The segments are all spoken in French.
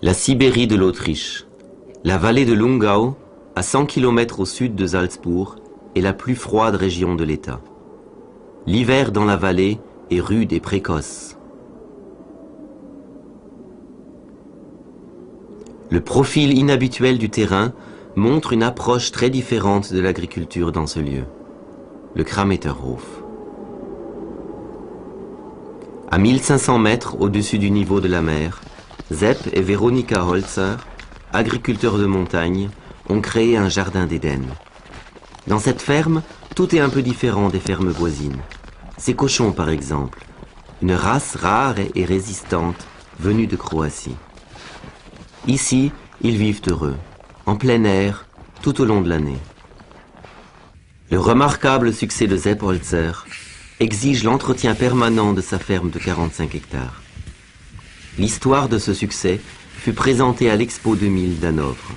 La Sibérie de l'Autriche. La vallée de Lungau, à 100 km au sud de Salzbourg, est la plus froide région de l'État. L'hiver dans la vallée est rude et précoce. Le profil inhabituel du terrain montre une approche très différente de l'agriculture dans ce lieu, le Krameterhof. À 1500 mètres au-dessus du niveau de la mer, Sepp et Veronika Holzer, agriculteurs de montagne, ont créé un jardin d'Éden. Dans cette ferme, tout est un peu différent des fermes voisines. Ces cochons, par exemple, une race rare et résistante venue de Croatie. Ici, ils vivent heureux, en plein air, tout au long de l'année. Le remarquable succès de Sepp Holzer exige l'entretien permanent de sa ferme de 45 hectares. L'histoire de ce succès fut présentée à l'Expo 2000 d'Hanovre.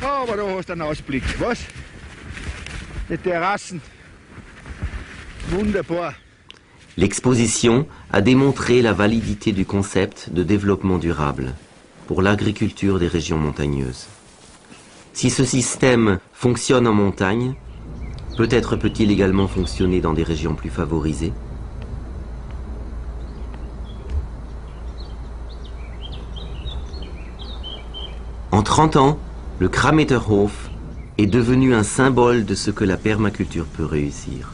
Oh, aber du hast einen Ausblick, was? Die Terrassen. Wunderbar. L'exposition a démontré la validité du concept de développement durable pour l'agriculture des régions montagneuses. Si ce système fonctionne en montagne, peut-être peut-il également fonctionner dans des régions plus favorisées. En 30 ans, le Krameterhof est devenu un symbole de ce que la permaculture peut réussir.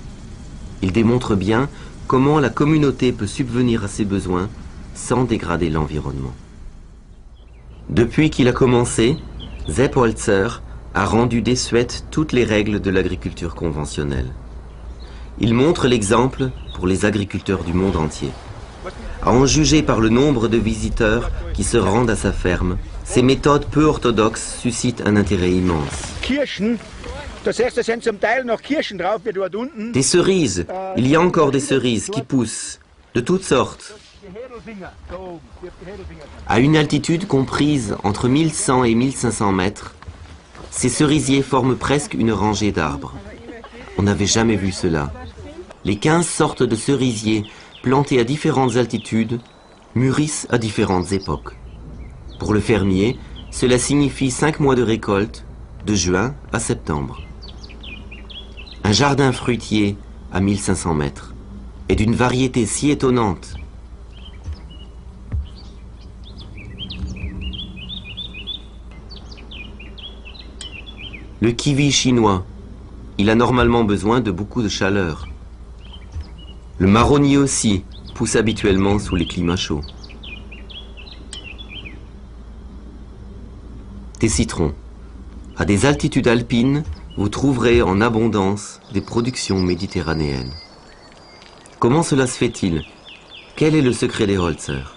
Il démontre bien comment la communauté peut subvenir à ses besoins sans dégrader l'environnement. Depuis qu'il a commencé, Sepp Holzer a rendu désuètes toutes les règles de l'agriculture conventionnelle. Il montre l'exemple pour les agriculteurs du monde entier. À en juger par le nombre de visiteurs qui se rendent à sa ferme, ces méthodes peu orthodoxes suscitent un intérêt immense. Kirschen, da siehst du, sind zum Teil noch Kirschen drauf, wie dort unten. Des cerises, il y a encore des cerises qui poussent, de toutes sortes. À une altitude comprise entre 1100 et 1500 mètres, ces cerisiers forment presque une rangée d'arbres. On n'avait jamais vu cela. Les 15 sortes de cerisiers plantés à différentes altitudes mûrissent à différentes époques. Pour le fermier, cela signifie 5 mois de récolte, de juin à septembre. Un jardin fruitier à 1500 mètres est d'une variété si étonnante. Le kiwi chinois, il a normalement besoin de beaucoup de chaleur. Le marronnier aussi pousse habituellement sous les climats chauds. Des citrons. À des altitudes alpines, vous trouverez en abondance des productions méditerranéennes. Comment cela se fait-il? Quel est le secret des Holzer?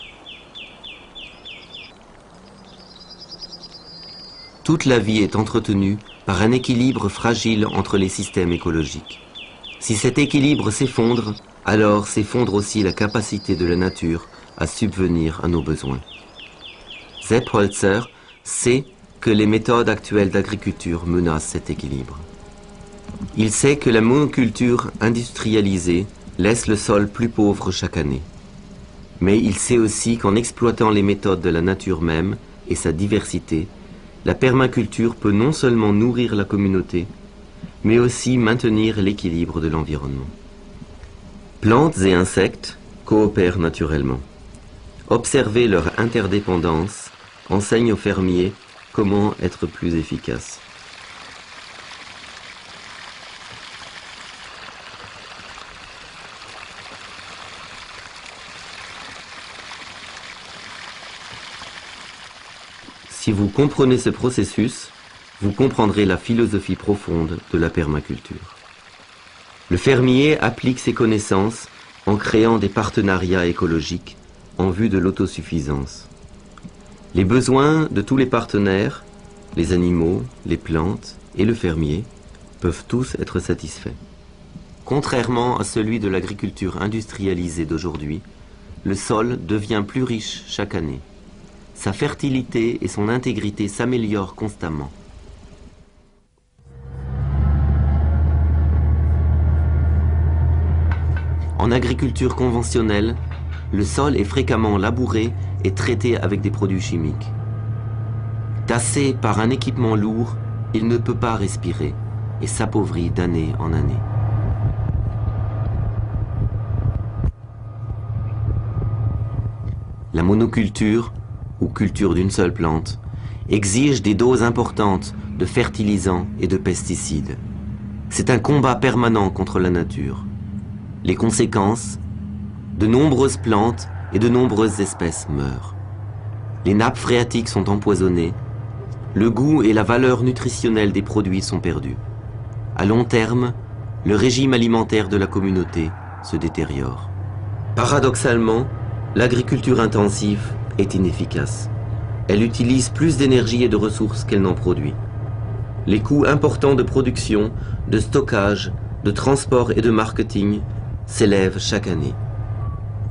Toute la vie est entretenue par un équilibre fragile entre les systèmes écologiques. Si cet équilibre s'effondre, alors s'effondre aussi la capacité de la nature à subvenir à nos besoins. Sepp Holzer sait que les méthodes actuelles d'agriculture menacent cet équilibre. Il sait que la monoculture industrialisée laisse le sol plus pauvre chaque année. Mais il sait aussi qu'en exploitant les méthodes de la nature même et sa diversité, la permaculture peut non seulement nourrir la communauté, mais aussi maintenir l'équilibre de l'environnement. Plantes et insectes coopèrent naturellement. Observer leur interdépendance enseigne aux fermiers comment être plus efficace. Si vous comprenez ce processus, vous comprendrez la philosophie profonde de la permaculture. Le fermier applique ses connaissances en créant des partenariats écologiques en vue de l'autosuffisance. Les besoins de tous les partenaires, les animaux, les plantes et le fermier, peuvent tous être satisfaits. Contrairement à celui de l'agriculture industrialisée d'aujourd'hui, le sol devient plus riche chaque année. Sa fertilité et son intégrité s'améliorent constamment. En agriculture conventionnelle, le sol est fréquemment labouré et traité avec des produits chimiques. Tassé par un équipement lourd, il ne peut pas respirer et s'appauvrit d'année en année. La monoculture, ou culture d'une seule plante, exige des doses importantes de fertilisants et de pesticides. C'est un combat permanent contre la nature. Les conséquences, de nombreuses plantes et de nombreuses espèces meurent. Les nappes phréatiques sont empoisonnées. Le goût et la valeur nutritionnelle des produits sont perdus. À long terme, le régime alimentaire de la communauté se détériore. Paradoxalement, l'agriculture intensive est inefficace. Elle utilise plus d'énergie et de ressources qu'elle n'en produit. Les coûts importants de production, de stockage, de transport et de marketing s'élèvent chaque année.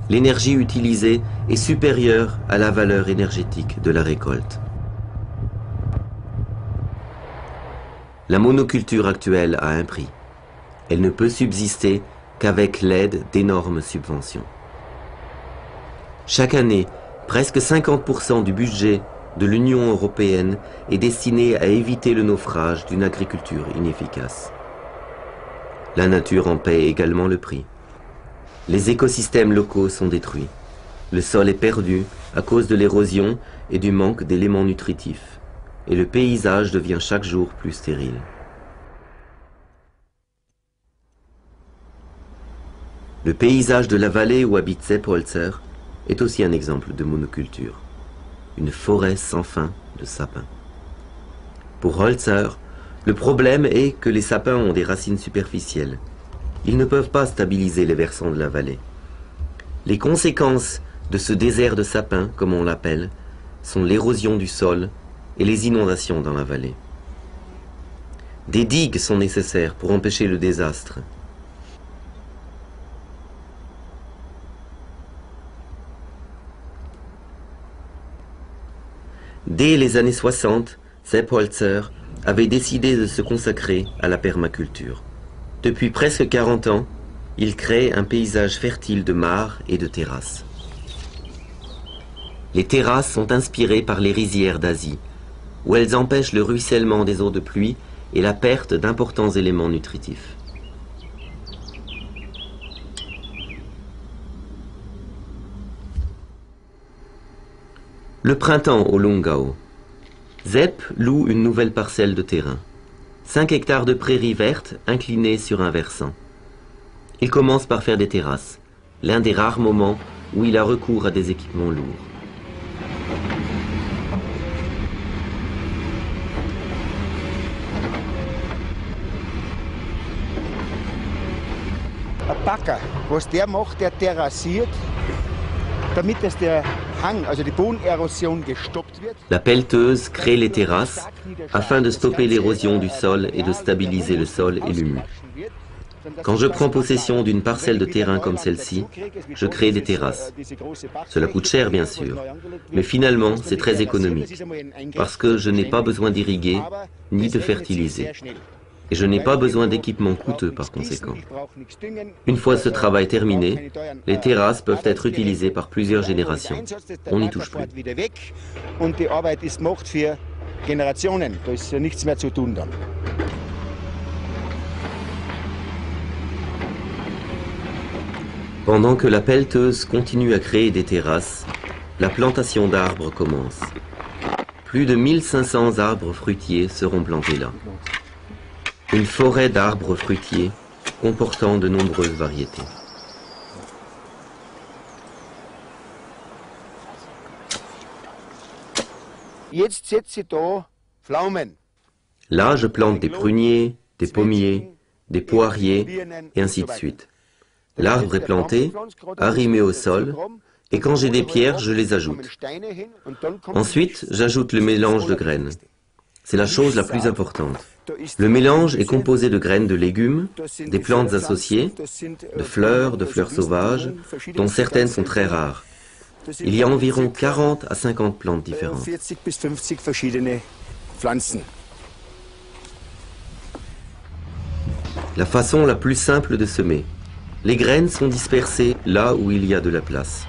L'énergie utilisée est supérieure à la valeur énergétique de la récolte. La monoculture actuelle a un prix. Elle ne peut subsister qu'avec l'aide d'énormes subventions. Chaque année, presque 50% du budget de l'Union européenne est destiné à éviter le naufrage d'une agriculture inefficace. La nature en paie également le prix. Les écosystèmes locaux sont détruits. Le sol est perdu à cause de l'érosion et du manque d'éléments nutritifs. Et le paysage devient chaque jour plus stérile. Le paysage de la vallée où habite Seppholzer est aussi un exemple de monoculture. Une forêt sans fin de sapins. Pour Holzer, le problème est que les sapins ont des racines superficielles. Ils ne peuvent pas stabiliser les versants de la vallée. Les conséquences de ce désert de sapins, comme on l'appelle, sont l'érosion du sol et les inondations dans la vallée. Des digues sont nécessaires pour empêcher le désastre. Dès les années 60, Seppholzer avait décidé de se consacrer à la permaculture. Depuis presque 40 ans, il crée un paysage fertile de mares et de terrasses. Les terrasses sont inspirées par les rizières d'Asie, où elles empêchent le ruissellement des eaux de pluie et la perte d'importants éléments nutritifs. Le printemps au Lungau. Sepp loue une nouvelle parcelle de terrain. 5 hectares de prairies vertes inclinées sur un versant. Il commence par faire des terrasses, l'un des rares moments où il a recours à des équipements lourds. Ein Bagger, was der macht, der terrassiert, damit dass der Hang, also die Bodenerosion gestoppt wird. La pelleteuse crée les terrasses afin de stopper l'érosion du sol et de stabiliser le sol et l'humus. Quand je prends possession d'une parcelle de terrain comme celle-ci, je crée des terrasses. Cela coûte cher bien sûr, mais finalement c'est très économique, parce que je n'ai pas besoin d'irriguer ni de fertiliser. Et je n'ai pas besoin d'équipements coûteux par conséquent. Une fois ce travail terminé, les terrasses peuvent être utilisées par plusieurs générations. On n'y touche plus. Pendant que la pelleteuse continue à créer des terrasses, la plantation d'arbres commence. Plus de 1500 arbres fruitiers seront plantés là. Une forêt d'arbres fruitiers comportant de nombreuses variétés. Là, je plante des pruniers, des pommiers, des poiriers, et ainsi de suite. L'arbre est planté, arrimé au sol, et quand j'ai des pierres, je les ajoute. Ensuite, j'ajoute le mélange de graines. C'est la chose la plus importante. Le mélange est composé de graines de légumes, des plantes associées, de fleurs sauvages, dont certaines sont très rares. Il y a environ 40 à 50 plantes différentes. La façon la plus simple de semer. Les graines sont dispersées là où il y a de la place.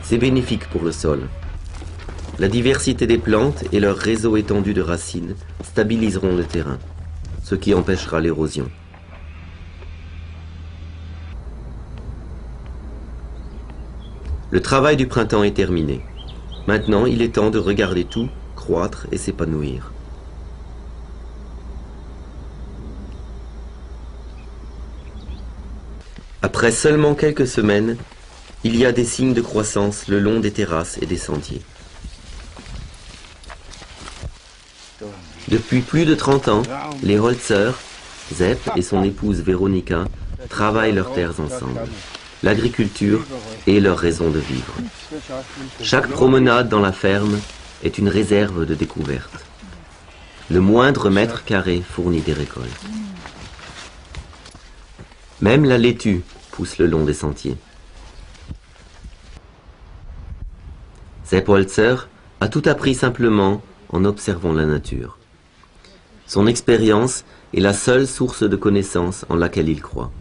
C'est bénéfique pour le sol. La diversité des plantes et leur réseau étendu de racines stabiliseront le terrain, ce qui empêchera l'érosion. Le travail du printemps est terminé. Maintenant, il est temps de regarder tout croître et s'épanouir. Après seulement quelques semaines, il y a des signes de croissance le long des terrasses et des sentiers. Depuis plus de 30 ans, les Holzer, Sepp et son épouse Veronika, travaillent leurs terres ensemble. L'agriculture est leur raison de vivre. Chaque promenade dans la ferme est une réserve de découverte. Le moindre mètre carré fournit des récoltes. Même la laitue pousse le long des sentiers. Sepp Holzer a tout appris simplement en observant la nature. Son expérience est la seule source de connaissances en laquelle il croit.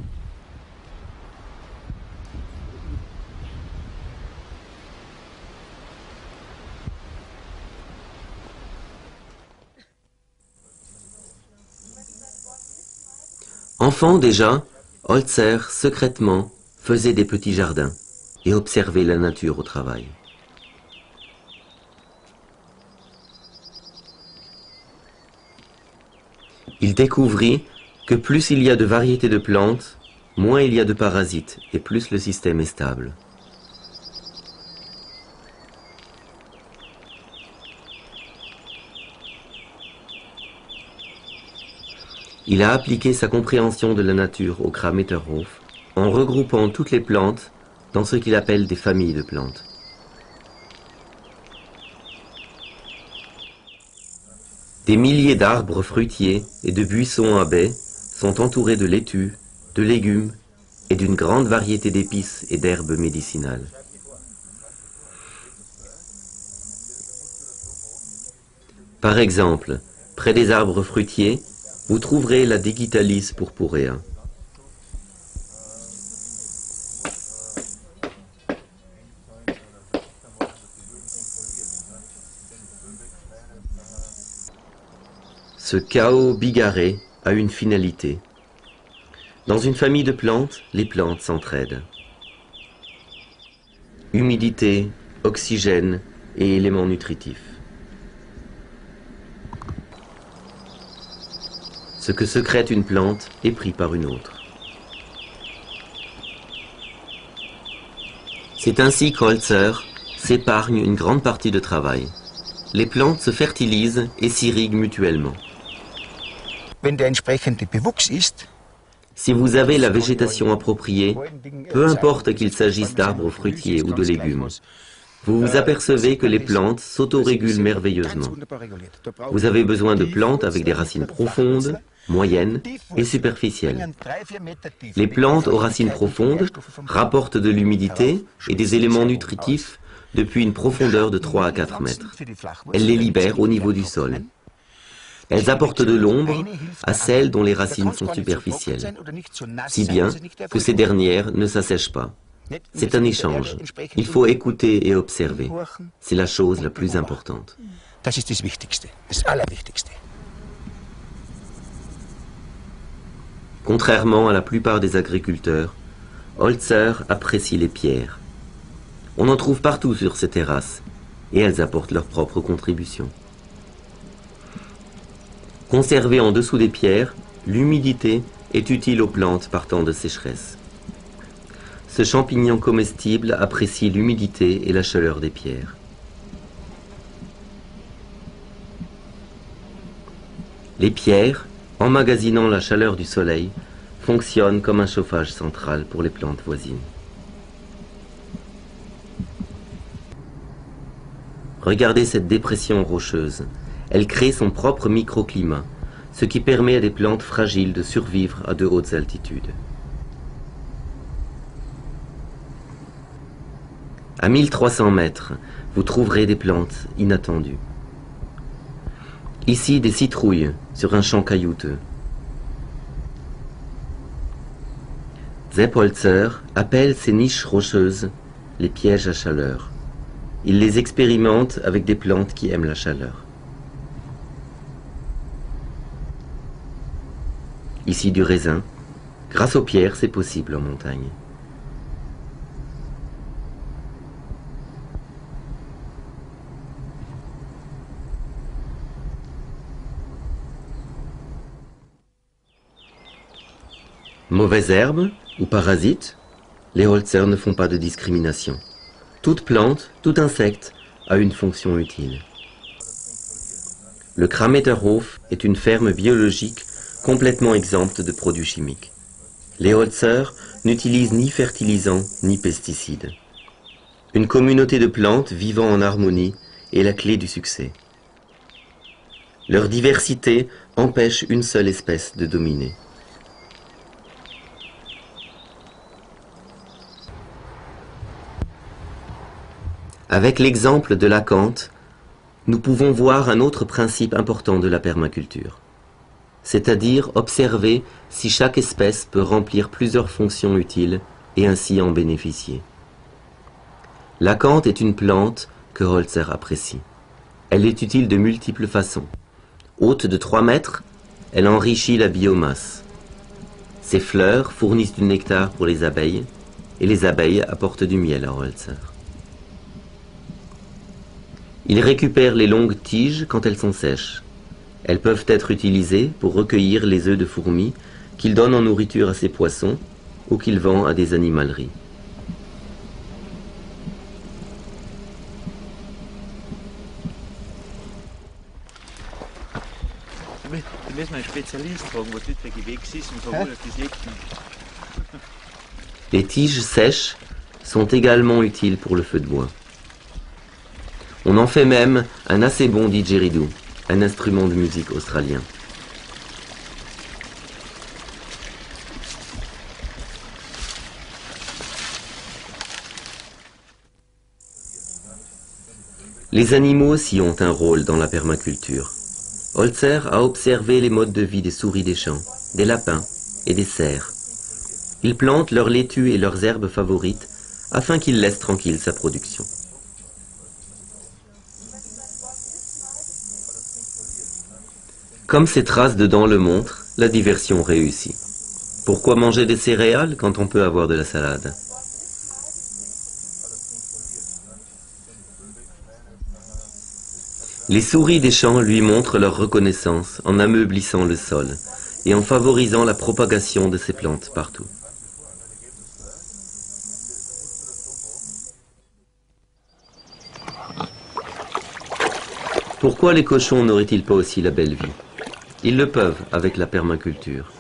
Enfant déjà, Holzer, secrètement, faisait des petits jardins et observait la nature au travail. Il découvrit que plus il y a de variétés de plantes, moins il y a de parasites et plus le système est stable. Il a appliqué sa compréhension de la nature au Krammeterhof en regroupant toutes les plantes dans ce qu'il appelle des familles de plantes. Des milliers d'arbres fruitiers et de buissons à baies sont entourés de laitues, de légumes et d'une grande variété d'épices et d'herbes médicinales. Par exemple, près des arbres fruitiers, vous trouverez la Digitalis purpurea. Ce chaos bigarré a une finalité. Dans une famille de plantes, les plantes s'entraident. Humidité, oxygène et éléments nutritifs. Ce que secrète une plante est pris par une autre. C'est ainsi qu'Holzer s'épargne une grande partie de travail. Les plantes se fertilisent et s'irriguent mutuellement. Si vous avez la végétation appropriée, peu importe qu'il s'agisse d'arbres fruitiers ou de légumes, vous vous apercevez que les plantes s'autorégulent merveilleusement. Vous avez besoin de plantes avec des racines profondes, moyennes et superficielles. Les plantes aux racines profondes rapportent de l'humidité et des éléments nutritifs depuis une profondeur de 3 à 4 mètres. Elles les libèrent au niveau du sol. Elles apportent de l'ombre à celles dont les racines sont superficielles, si bien que ces dernières ne s'assèchent pas. C'est un échange. Il faut écouter et observer. C'est la chose la plus importante. Contrairement à la plupart des agriculteurs, Holzer apprécie les pierres. On en trouve partout sur ces terrasses, et elles apportent leur propre contribution. Conservée en dessous des pierres, l'humidité est utile aux plantes partant de sécheresse. Ce champignon comestible apprécie l'humidité et la chaleur des pierres. Les pierres, emmagasinant la chaleur du soleil, fonctionnent comme un chauffage central pour les plantes voisines. Regardez cette dépression rocheuse. Elle crée son propre microclimat, ce qui permet à des plantes fragiles de survivre à de hautes altitudes. À 1300 mètres, vous trouverez des plantes inattendues. Ici, des citrouilles sur un champ caillouteux. Sepp Holzer appelle ces niches rocheuses les pièges à chaleur. Il les expérimente avec des plantes qui aiment la chaleur. Ici du raisin. Grâce aux pierres, c'est possible en montagne. Mauvaises herbes ou parasites, les Holzer ne font pas de discrimination. Toute plante, tout insecte a une fonction utile. Le Krameterhof est une ferme biologique complètement exempte de produits chimiques. Les Holzer n'utilisent ni fertilisants ni pesticides. Une communauté de plantes vivant en harmonie est la clé du succès. Leur diversité empêche une seule espèce de dominer. Avec l'exemple de l'acanthe, nous pouvons voir un autre principe important de la permaculture, c'est-à-dire observer si chaque espèce peut remplir plusieurs fonctions utiles et ainsi en bénéficier. L'acanthe est une plante que Holzer apprécie. Elle est utile de multiples façons. Haute de 3 mètres, elle enrichit la biomasse. Ses fleurs fournissent du nectar pour les abeilles et les abeilles apportent du miel à Holzer. Il récupère les longues tiges quand elles sont sèches. Elles peuvent être utilisées pour recueillir les œufs de fourmis qu'il donne en nourriture à ses poissons ou qu'il vend à des animaleries. Les tiges sèches sont également utiles pour le feu de bois. On en fait même un assez bon didgeridoo, un instrument de musique australien. Les animaux aussi ont un rôle dans la permaculture. Holzer a observé les modes de vie des souris des champs, des lapins et des cerfs. Ils plantent leurs laitues et leurs herbes favorites afin qu'ils laissent tranquille sa production. Comme ces traces de dents le montrent, la diversion réussit. Pourquoi manger des céréales quand on peut avoir de la salade? Les souris des champs lui montrent leur reconnaissance en ameublissant le sol et en favorisant la propagation de ces plantes partout. Pourquoi les cochons n'auraient-ils pas aussi la belle vie? Ils le peuvent avec la permaculture.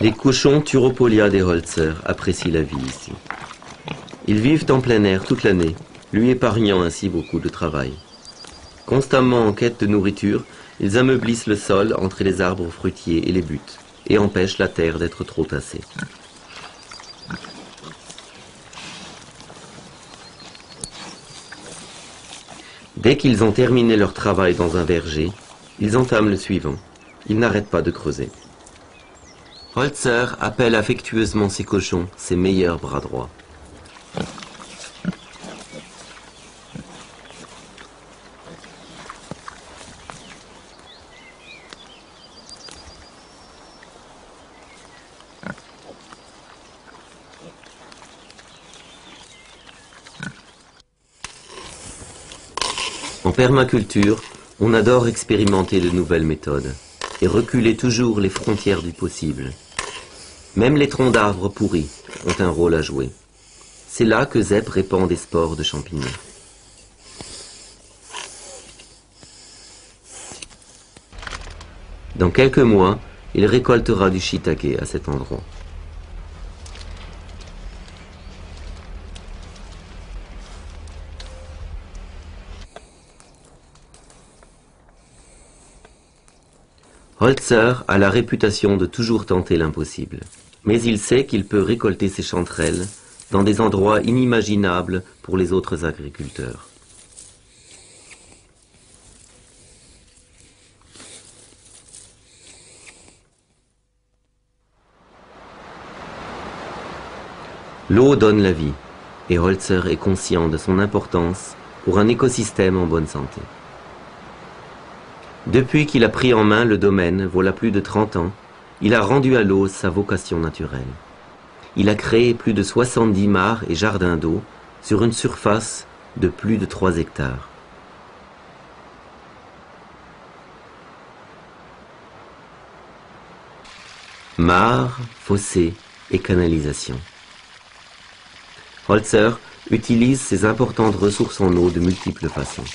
Les cochons Thyropolia des Holzer apprécient la vie ici. Ils vivent en plein air toute l'année, lui épargnant ainsi beaucoup de travail. Constamment en quête de nourriture, ils ameublissent le sol entre les arbres fruitiers et les buttes, et empêchent la terre d'être trop tassée. Dès qu'ils ont terminé leur travail dans un verger, ils entament le suivant. Ils n'arrêtent pas de creuser. Holzer appelle affectueusement ses cochons ses meilleurs bras droits. En permaculture, on adore expérimenter de nouvelles méthodes et reculer toujours les frontières du possible. Même les troncs d'arbres pourris ont un rôle à jouer. C'est là que Zepp répand des spores de champignons. Dans quelques mois, il récoltera du shiitake à cet endroit. Holzer a la réputation de toujours tenter l'impossible, mais il sait qu'il peut récolter ses chanterelles dans des endroits inimaginables pour les autres agriculteurs. L'eau donne la vie. et Holzer est conscient de son importance pour un écosystème en bonne santé. Depuis qu'il a pris en main le domaine, voilà plus de 30 ans, il a rendu à l'eau sa vocation naturelle. Il a créé plus de 70 mares et jardins d'eau sur une surface de plus de 3 hectares. Mares, fossés et canalisations. Holzer utilise ces importantes ressources en eau de multiples façons.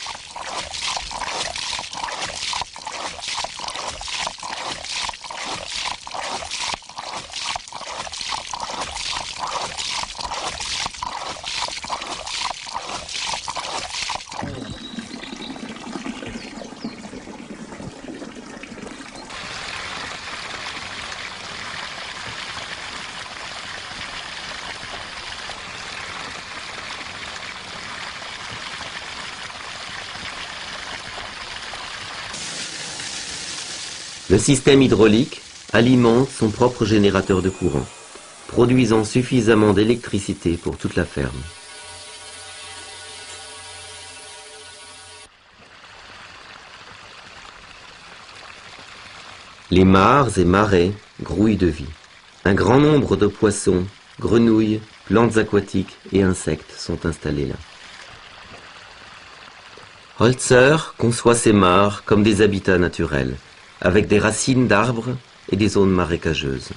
Le système hydraulique alimente son propre générateur de courant, produisant suffisamment d'électricité pour toute la ferme. Les mares et marais grouillent de vie. Un grand nombre de poissons, grenouilles, plantes aquatiques et insectes sont installés là. Holzer conçoit ces mares comme des habitats naturels, avec des racines d'arbres et des zones marécageuses.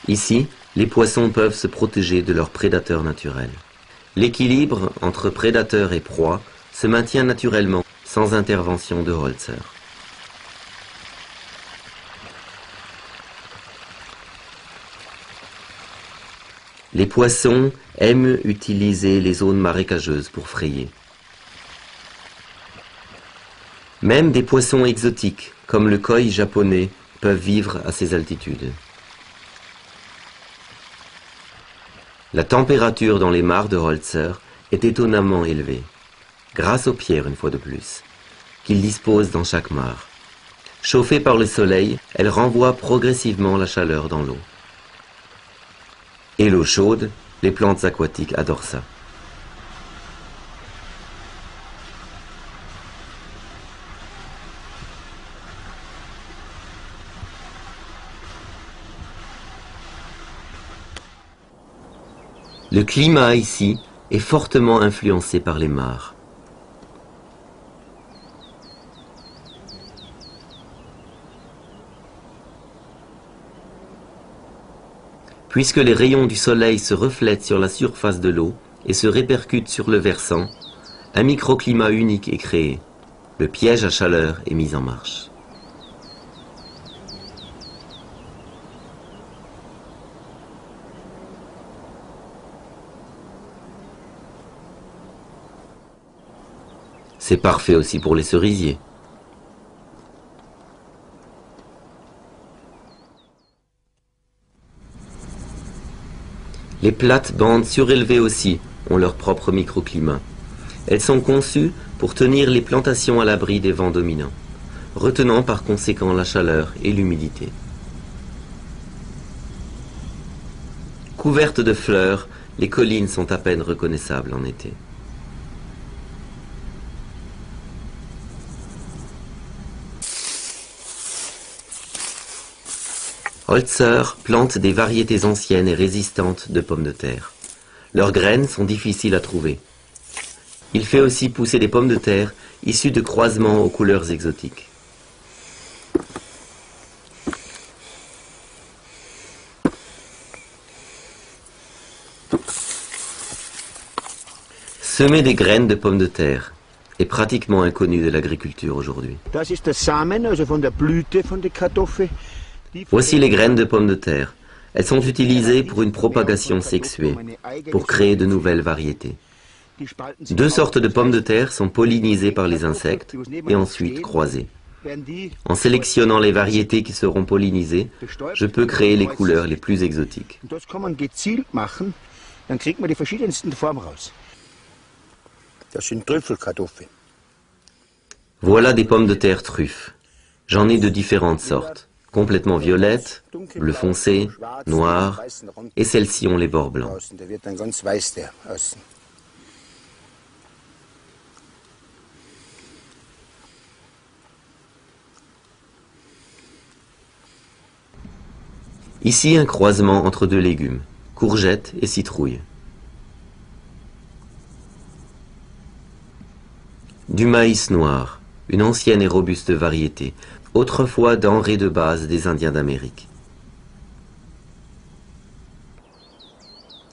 Ici, les poissons peuvent se protéger de leurs prédateurs naturels. L'équilibre entre prédateurs et proies se maintient naturellement sans intervention de Holzer. Les poissons aiment utiliser les zones marécageuses pour frayer. Même des poissons exotiques, comme le koi japonais, peuvent vivre à ces altitudes. La température dans les mares de Holzer est étonnamment élevée, grâce aux pierres une fois de plus, qu'il dispose dans chaque mare. Chauffée par le soleil, elle renvoie progressivement la chaleur dans l'eau. Et l'eau chaude, les plantes aquatiques adorent ça. Le climat ici est fortement influencé par les mares. Puisque les rayons du soleil se reflètent sur la surface de l'eau et se répercutent sur le versant, un microclimat unique est créé. Le piège à chaleur est mis en marche. C'est parfait aussi pour les cerisiers. Les plates-bandes surélevées aussi ont leur propre microclimat. Elles sont conçues pour tenir les plantations à l'abri des vents dominants, retenant par conséquent la chaleur et l'humidité. Couvertes de fleurs, les collines sont à peine reconnaissables en été. Holzer plante des variétés anciennes et résistantes de pommes de terre. Leurs graines sont difficiles à trouver. Il fait aussi pousser des pommes de terre issues de croisements aux couleurs exotiques. Semer des graines de pommes de terre est pratiquement inconnu de l'agriculture aujourd'hui. Das ist der Samen, also von der Blüte von der Kartoffel. Voici les graines de pommes de terre. Elles sont utilisées pour une propagation sexuée, pour créer de nouvelles variétés. 2 sortes de pommes de terre sont pollinisées par les insectes et ensuite croisées. En sélectionnant les variétés qui seront pollinisées, je peux créer les couleurs les plus exotiques. Das kann man gezielt machen, dann kriegt man die verschiedensten Formen raus. Das sind Trüffelkartoffeln. Voilà des pommes de terre truffes. J'en ai de différentes sortes, complètement violettes, bleu foncé, noires, et celles-ci ont les bords blancs. Ici, un croisement entre deux légumes, courgettes et citrouilles. Du maïs noir, une ancienne et robuste variété, autrefois denrée de base des Indiens d'Amérique.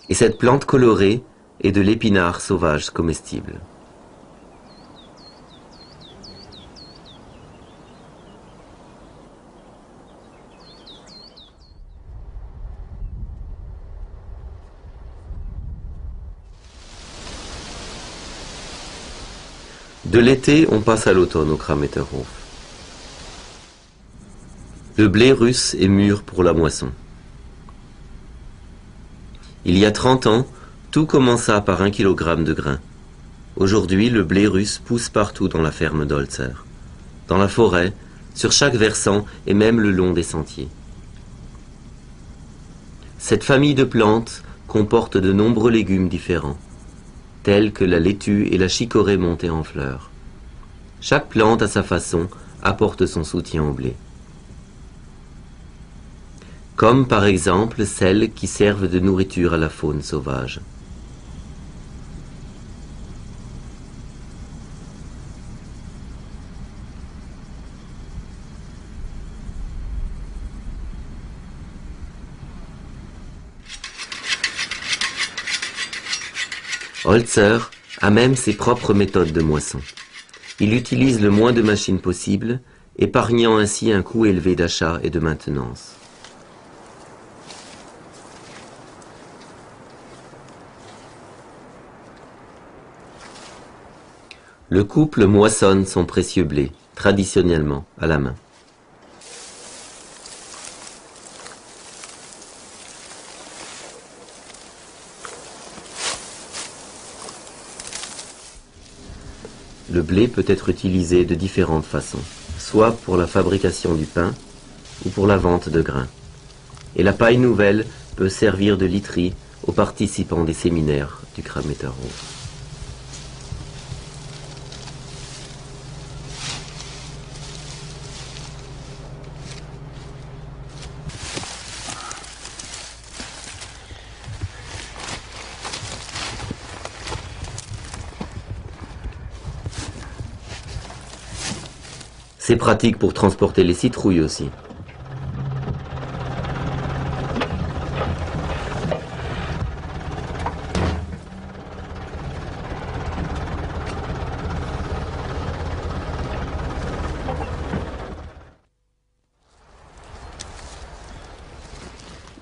Et cette plante colorée est de l'épinard sauvage comestible. De l'été, on passe à l'automne au Krammeterhof. Le blé russe est mûr pour la moisson. Il y a 30 ans, tout commença par 1 kilogramme de grains. Aujourd'hui, le blé russe pousse partout dans la ferme d'Holzer, dans la forêt, sur chaque versant et même le long des sentiers. Cette famille de plantes comporte de nombreux légumes différents, tels que la laitue et la chicorée montée en fleurs. Chaque plante, à sa façon, apporte son soutien au blé. Comme par exemple celles qui servent de nourriture à la faune sauvage. Holzer a même ses propres méthodes de moisson. Il utilise le moins de machines possible, épargnant ainsi un coût élevé d'achat et de maintenance. Le couple moissonne son précieux blé, traditionnellement, à la main. Le blé peut être utilisé de différentes façons, soit pour la fabrication du pain ou pour la vente de grains. Et la paille nouvelle peut servir de literie aux participants des séminaires du Krammeterhof. C'est pratique pour transporter les citrouilles aussi.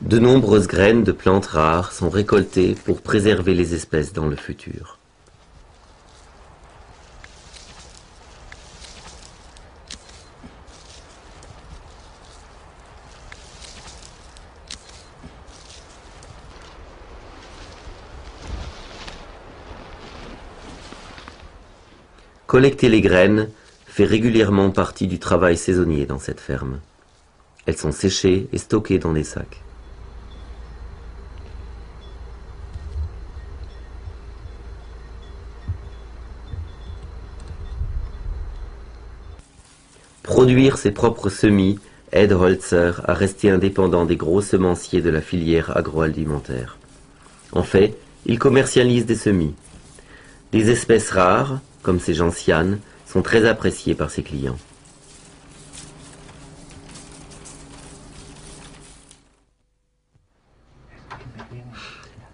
De nombreuses graines de plantes rares sont récoltées pour préserver les espèces dans le futur. Collecter les graines fait régulièrement partie du travail saisonnier dans cette ferme. Elles sont séchées et stockées dans des sacs. Produire ses propres semis aide Holzer à rester indépendant des gros semenciers de la filière agroalimentaire. En fait, il commercialise des semis. Des espèces rares, comme ces gentianes, sont très appréciées par ses clients.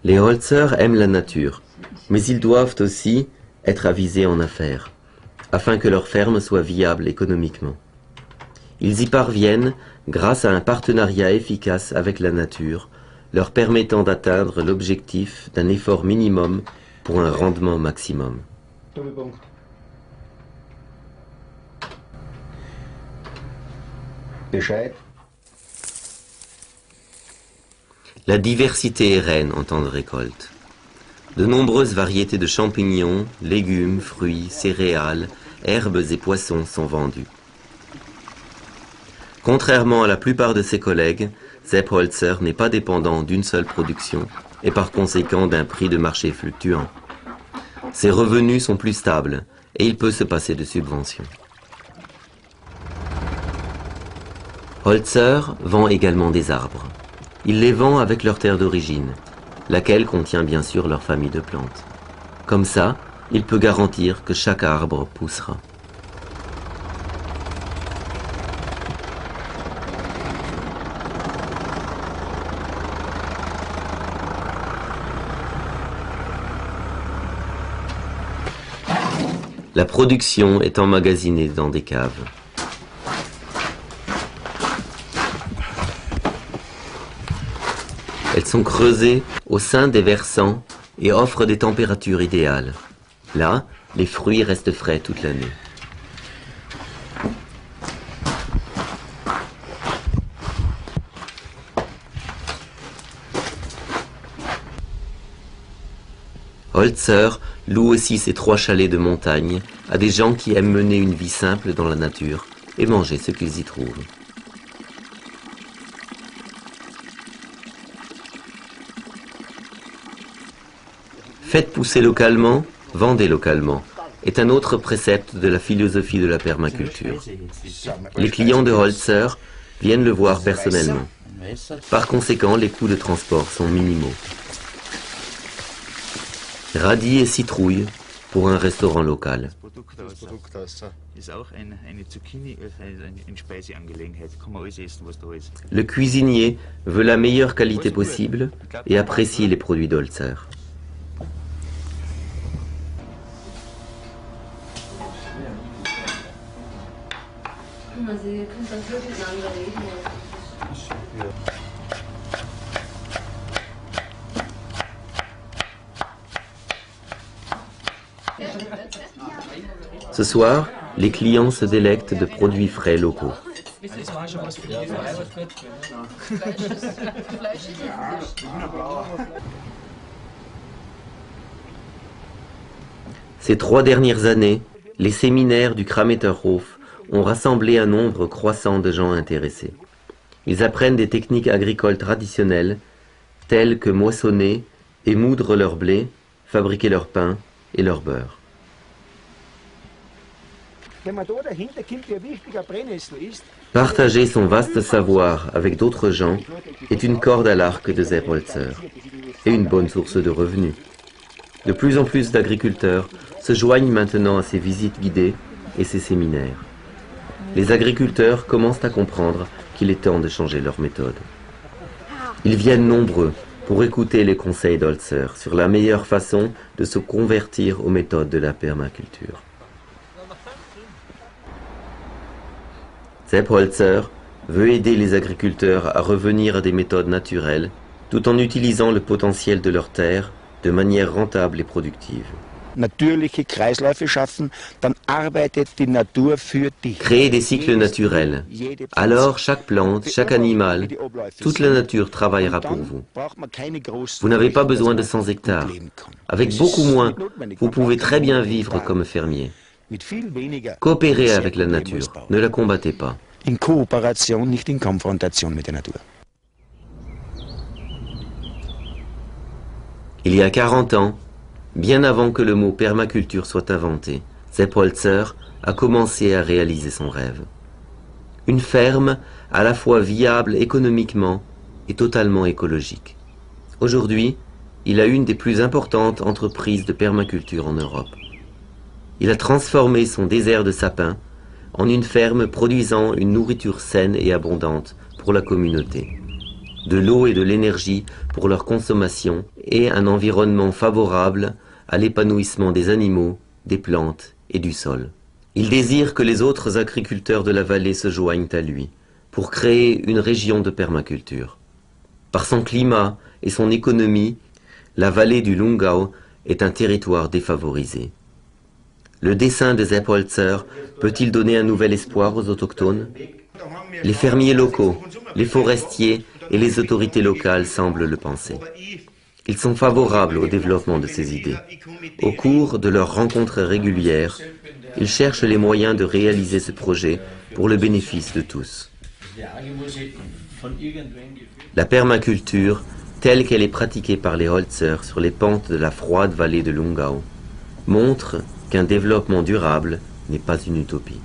Les Holzer aiment la nature, mais ils doivent aussi être avisés en affaires, afin que leur ferme soit viable économiquement. Ils y parviennent grâce à un partenariat efficace avec la nature, leur permettant d'atteindre l'objectif d'un effort minimum pour un rendement maximum. La diversité est reine en temps de récolte. De nombreuses variétés de champignons, légumes, fruits, céréales, herbes et poissons sont vendus. Contrairement à la plupart de ses collègues, Sepp Holzer n'est pas dépendant d'une seule production et par conséquent d'un prix de marché fluctuant. Ses revenus sont plus stables et il peut se passer de subventions. Holzer vend également des arbres. Il les vend avec leur terre d'origine, laquelle contient bien sûr leur famille de plantes. Comme ça, il peut garantir que chaque arbre poussera. La production est emmagasinée dans des caves. Elles sont creusées au sein des versants et offrent des températures idéales. Là, les fruits restent frais toute l'année. Holzer loue aussi ses 3 chalets de montagne à des gens qui aiment mener une vie simple dans la nature et manger ce qu'ils y trouvent. Faites pousser localement, vendez localement, est un autre précepte de la philosophie de la permaculture. Les clients de Holzer viennent le voir personnellement. Par conséquent, les coûts de transport sont minimaux. Radis et citrouilles pour un restaurant local. Le cuisinier veut la meilleure qualité possible et apprécie les produits d'Holzer. Ce soir, les clients se délectent de produits frais locaux. Ces 3 dernières années, les séminaires du Krameterhof ont rassemblé un nombre croissant de gens intéressés. Ils apprennent des techniques agricoles traditionnelles, telles que moissonner et moudre leur blé, fabriquer leur pain et leur beurre. Partager son vaste savoir avec d'autres gens est une corde à l'arc de Sepp Holzer et une bonne source de revenus. De plus en plus d'agriculteurs se joignent maintenant à ces visites guidées et ces séminaires. Les agriculteurs commencent à comprendre qu'il est temps de changer leur méthode. Ils viennent nombreux pour écouter les conseils d'Holzer sur la meilleure façon de se convertir aux méthodes de la permaculture. Sepp Holzer veut aider les agriculteurs à revenir à des méthodes naturelles tout en utilisant le potentiel de leurs terres de manière rentable et productive. Créer des cycles naturels. Alors chaque plante, chaque animal, toute la nature travaillera pour vous. Vous n'avez pas besoin de 100 hectares. Avec beaucoup moins, vous pouvez très bien vivre comme fermier. Coopérez avec la nature, ne la combattez pas. In Kooperation, nicht in Konfrontation mit der Natur. Il y a 40 ans, bien avant que le mot permaculture soit inventé, Sepp Holzer a commencé à réaliser son rêve. Une ferme à la fois viable économiquement et totalement écologique. Aujourd'hui, il a une des plus importantes entreprises de permaculture en Europe. Il a transformé son désert de sapins en une ferme produisant une nourriture saine et abondante pour la communauté, de l'eau et de l'énergie pour leur consommation et un environnement favorable à l'épanouissement des animaux, des plantes et du sol. Il désire que les autres agriculteurs de la vallée se joignent à lui pour créer une région de permaculture. Par son climat et son économie, la vallée du Lungau est un territoire défavorisé. Le dessein de Sepp Holzer peut-il donner un nouvel espoir aux autochtones? Les fermiers locaux, les forestiers et les autorités locales semblent le penser. Ils sont favorables au développement de ces idées. Au cours de leurs rencontres régulières, ils cherchent les moyens de réaliser ce projet pour le bénéfice de tous. La permaculture, telle qu'elle est pratiquée par les Holzer sur les pentes de la froide vallée de Lungau, montre qu'un développement durable n'est pas une utopie.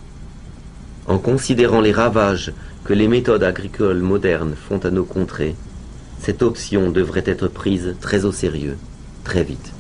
En considérant les ravages que les méthodes agricoles modernes font à nos contrées, cette option devrait être prise très au sérieux, très vite.